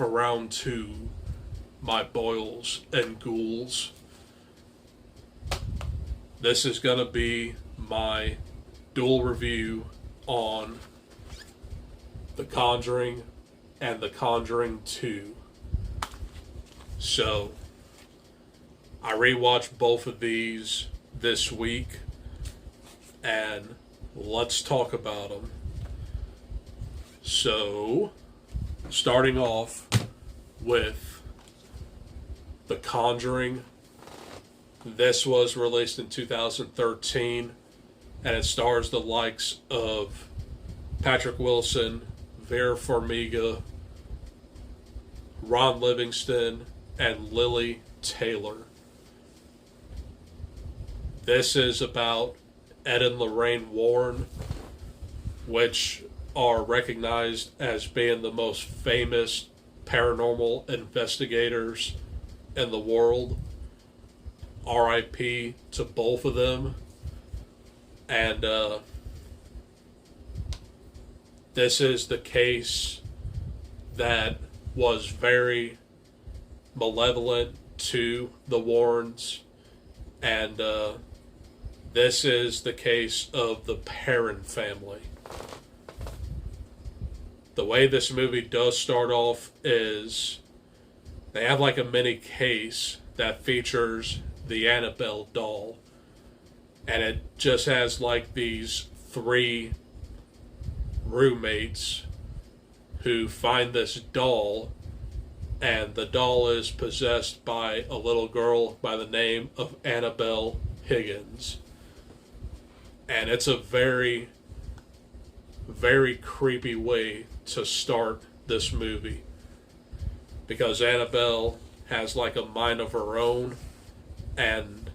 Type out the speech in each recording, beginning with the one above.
for round two, my boils and ghouls. This is going to be my dual review on The Conjuring and The Conjuring 2. So, I rewatched both of these this week, and let's talk about them. So, starting off with The Conjuring. This was released in 2013, and it stars the likes of Patrick Wilson, Vera Farmiga, Ron Livingston, and Lily Taylor. This is about Ed and Lorraine Warren, which are recognized as being the most famous paranormal investigators in the world. R.I.P. to both of them. And this is the case that was very malevolent to the Warrens. And this is the case of the Perron family. The way this movie does start off is they have like a mini case that features the Annabelle doll. And it just has like these three roommates who find this doll, and the doll is possessed by a little girl by the name of Annabelle Higgins. And it's a very, very creepy way to start this movie, because Annabelle has like a mind of her own, and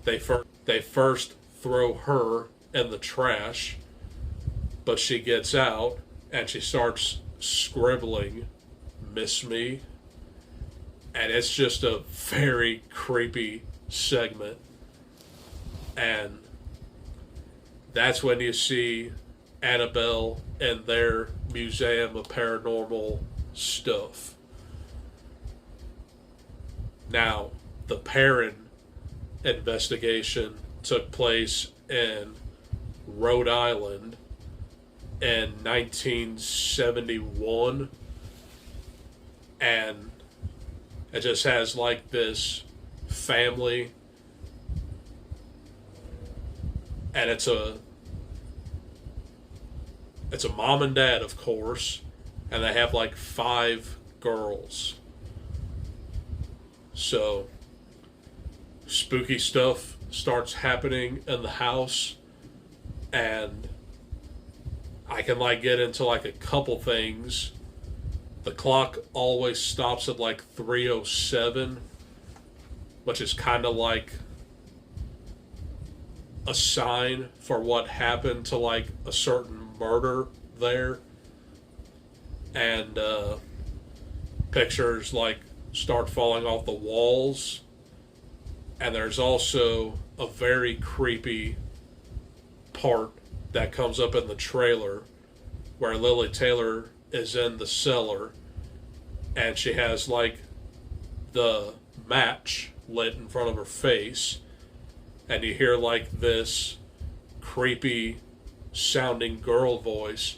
they first throw her in the trash, but she gets out and she starts scribbling "Miss Me," and it's just a very creepy segment. And that's when you see Annabelle and their Museum of Paranormal Stuff. Now, the Perron investigation took place in Rhode Island in 1971, and it just has like this family, and it's a mom and dad, of course, and they have like 5 girls. So spooky stuff starts happening in the house, and I can like get into like a couple things. The clock always stops at like 3:07, which is kind of like a sign for what happened to like a certain murder there. And pictures like start falling off the walls. And there's also a very creepy part that comes up in the trailer where Lily Taylor is in the cellar, and she has like the match lit in front of her face, and you hear like this creepy sounding girl voice,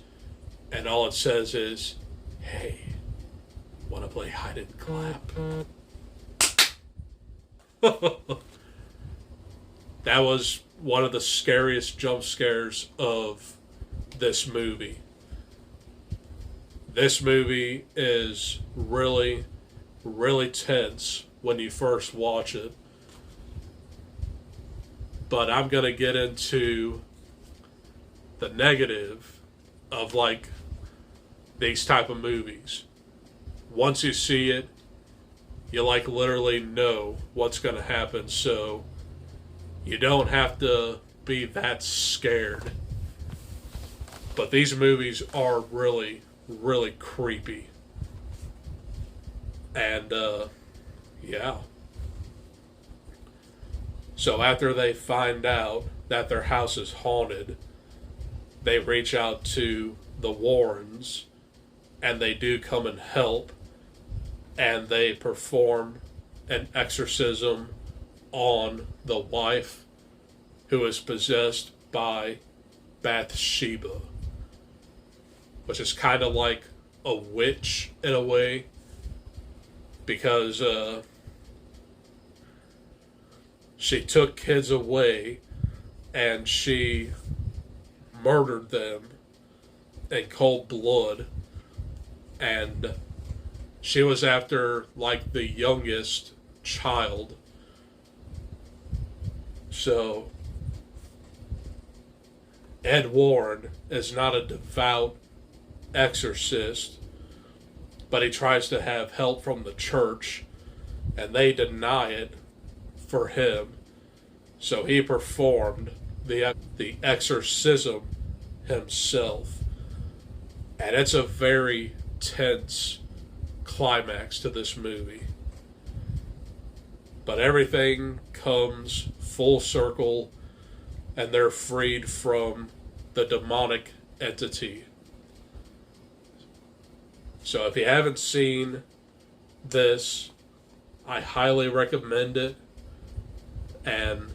and all it says is, "Hey, wanna play hide and clap?" That was one of the scariest jump scares of this movie. This movie is really, really tense when you first watch it. But I'm going to get into the negative of like these type of movies. Once you see it, you like literally know what's going to happen, so you don't have to be that scared. But these movies are really, really creepy. And yeah. So after they find out that their house is haunted, they reach out to the Warrens, and they do come and help, and they perform an exorcism on the wife who is possessed by Bathsheba, which is kind of like a witch in a way, because she took kids away and she murdered them in cold blood, and she was after like the youngest child. So Ed Warren is not a devout exorcist, but he tries to have help from the church, and they deny it for him. So he performed the exorcism himself, and it's a very tense climax to this movie. But everything comes full circle, and they're freed from the demonic entity. So if you haven't seen this, I highly recommend it. And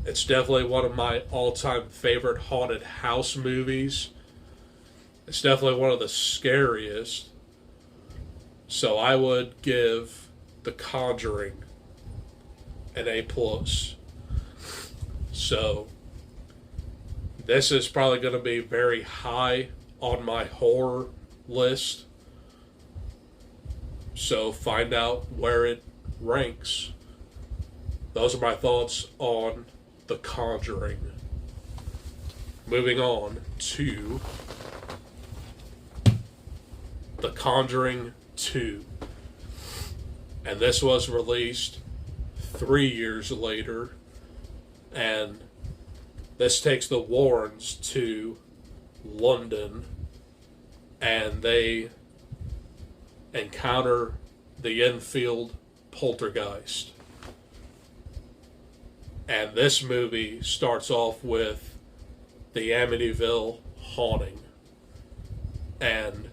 it's definitely one of my all-time favorite haunted house movies. It's definitely one of the scariest. So I would give The Conjuring an A+. So this is probably going to be very high on my horror list. So find out where it ranks. Those are my thoughts on The Conjuring. Moving on to The Conjuring 2. And this was released 3 years later. And this takes the Warrens to London, and they encounter the Enfield poltergeist. And this movie starts off with the Amityville haunting. And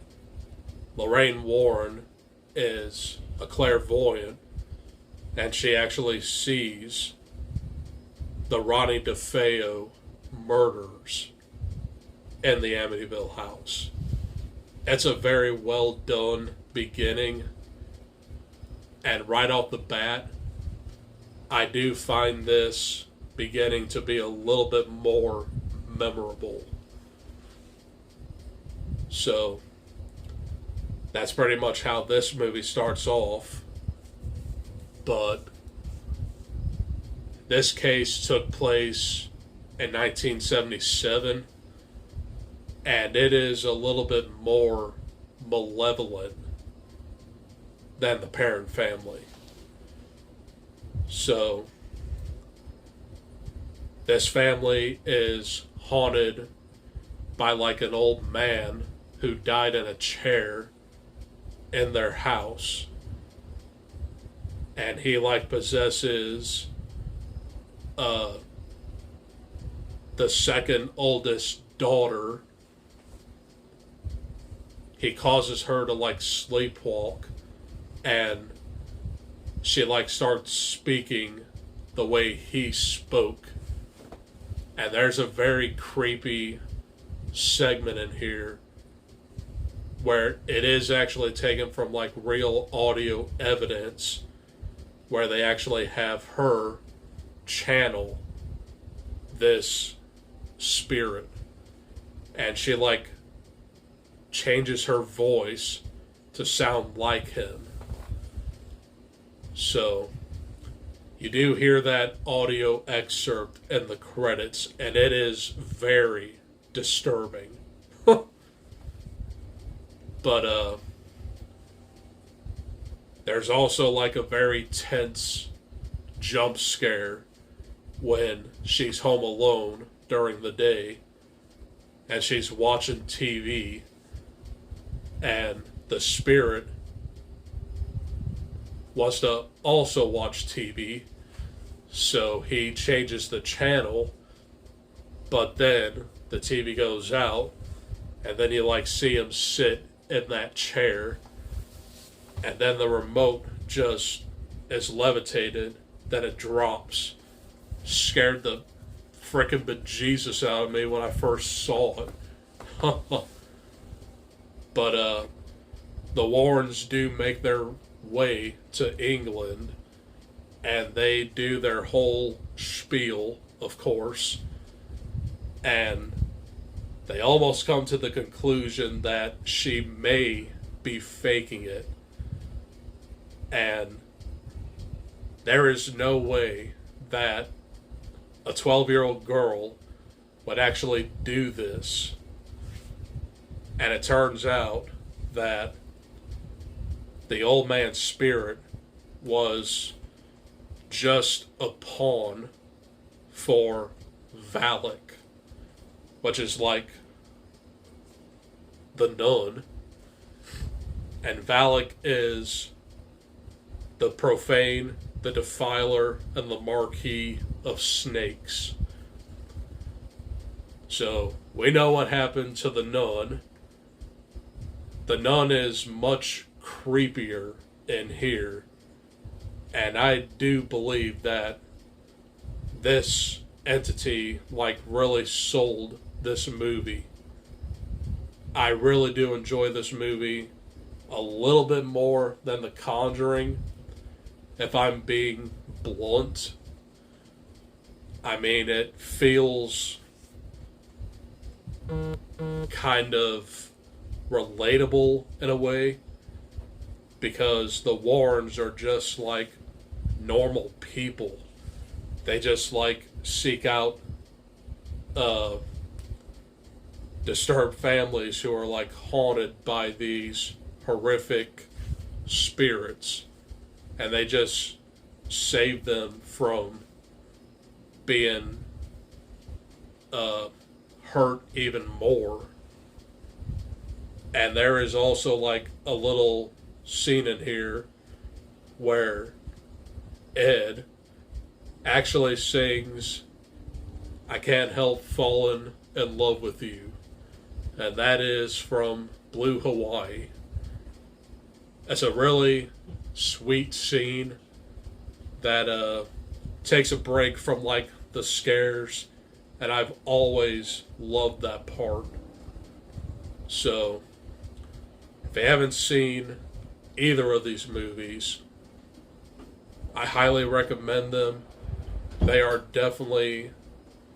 Lorraine Warren is a clairvoyant, and she actually sees the Ronnie DeFeo murders in the Amityville house. It's a very well done beginning, and right off the bat, I do find this beginning to be a little bit more memorable. So that's pretty much how this movie starts off. But this case took place in 1977, and it is a little bit more malevolent than the Parent Family. So this family is haunted by like an old man who died in a chair in their house, and he like possesses the second oldest daughter. He causes her to like sleepwalk, and she like starts speaking the way he spoke. And there's a very creepy segment in here where it is actually taken from like real audio evidence, where they actually have her channel this spirit, and she like changes her voice to sound like him. So you do hear that audio excerpt in the credits, and it is very disturbing. But there's also like a very tense jump scare when she's home alone during the day and she's watching TV, and the spirit wants to also watch TV, so he changes the channel, but then the TV goes out, and then you like see him sit in that chair, and then the remote just is levitated, then it drops. Scared the frickin' bejesus out of me when I first saw it. But the Warrens do make their way to England, and they do their whole spiel, of course, and they almost come to the conclusion that she may be faking it, and there is no way that a 12-year-old girl would actually do this. And it turns out that the old man's spirit was just a pawn for Valak, which is like the nun. And Valak is the profane, the defiler, and the marquis of snakes. So we know what happened to the nun. The nun is much creepier in here, and I do believe that this entity like really sold this movie. I really do enjoy this movie a little bit more than The Conjuring, if I'm being blunt. I mean, it feels kind of relatable in a way, because the Warrens are just like normal people. They just like seek out disturbed families who are like haunted by these horrific spirits, and they just save them from being hurt even more. And there is also like a little scene in here where Ed actually sings "I Can't Help Falling in Love with You," and that is from Blue Hawaii. It's a really sweet scene that takes a break from like the scares, and I've always loved that part. So if you haven't seen either of these movies, I highly recommend them. They are definitely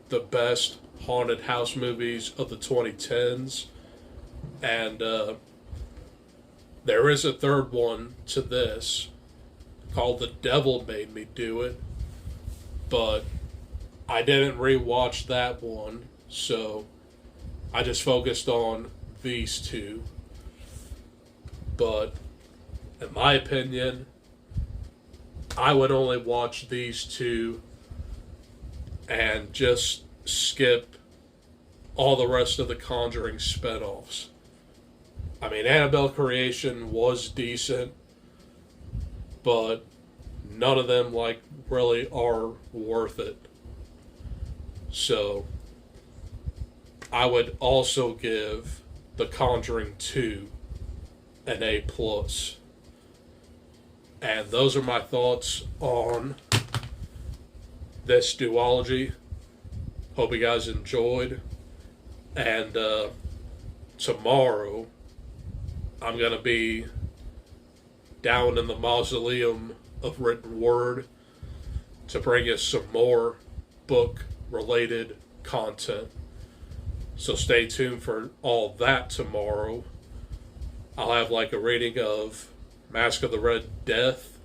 the best haunted house movies of the 2010s. And there is a third one to this called The Devil Made Me Do It, but I didn't rewatch that one, so I just focused on these two. But in my opinion, I would only watch these two and just skip all the rest of the Conjuring spinoffs. I mean, Annabelle Creation was decent, but none of them like really are worth it. So I would also give The Conjuring 2 an A+. And those are my thoughts on this duology. Hope you guys enjoyed. And tomorrow I'm going to be down in the Mausoleum of Written Word to bring you some more book-related content. So stay tuned for all that tomorrow. I'll have like a reading of Mask of the Red Death.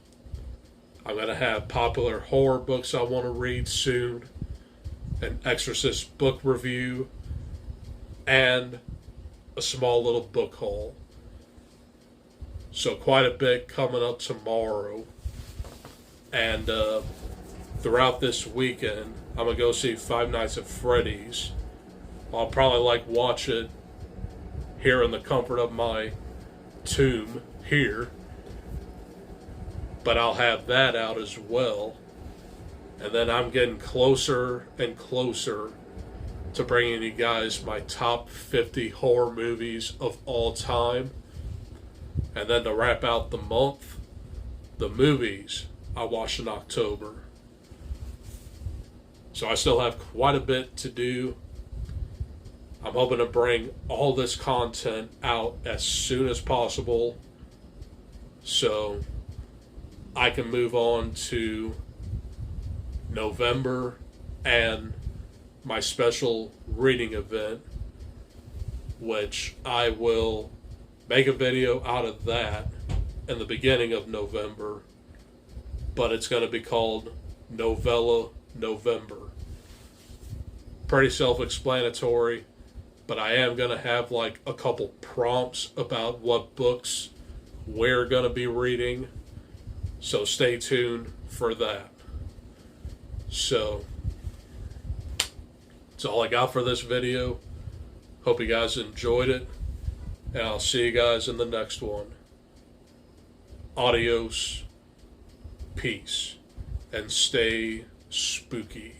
I'm going to have popular horror books I want to read soon, an Exorcist book review, and a small little book haul. So quite a bit coming up tomorrow. And throughout this weekend, I'm going to go see Five Nights at Freddy's. I'll probably like watch it here in the comfort of my tomb here. But I'll have that out as well. And then I'm getting closer and closer to bringing you guys my top 50 horror movies of all time. And then to wrap out the month, the movies I watched in October. So I still have quite a bit to do. I'm hoping to bring all this content out as soon as possible so I can move on to November and my special reading event, which I will make a video out of that in the beginning of November, but it's going to be called Novella November. Pretty self-explanatory, but I am going to have like a couple prompts about what books we're going to be reading, so stay tuned for that. So that's all I got for this video. Hope you guys enjoyed it, and I'll see you guys in the next one. Adios, peace, and stay spooky.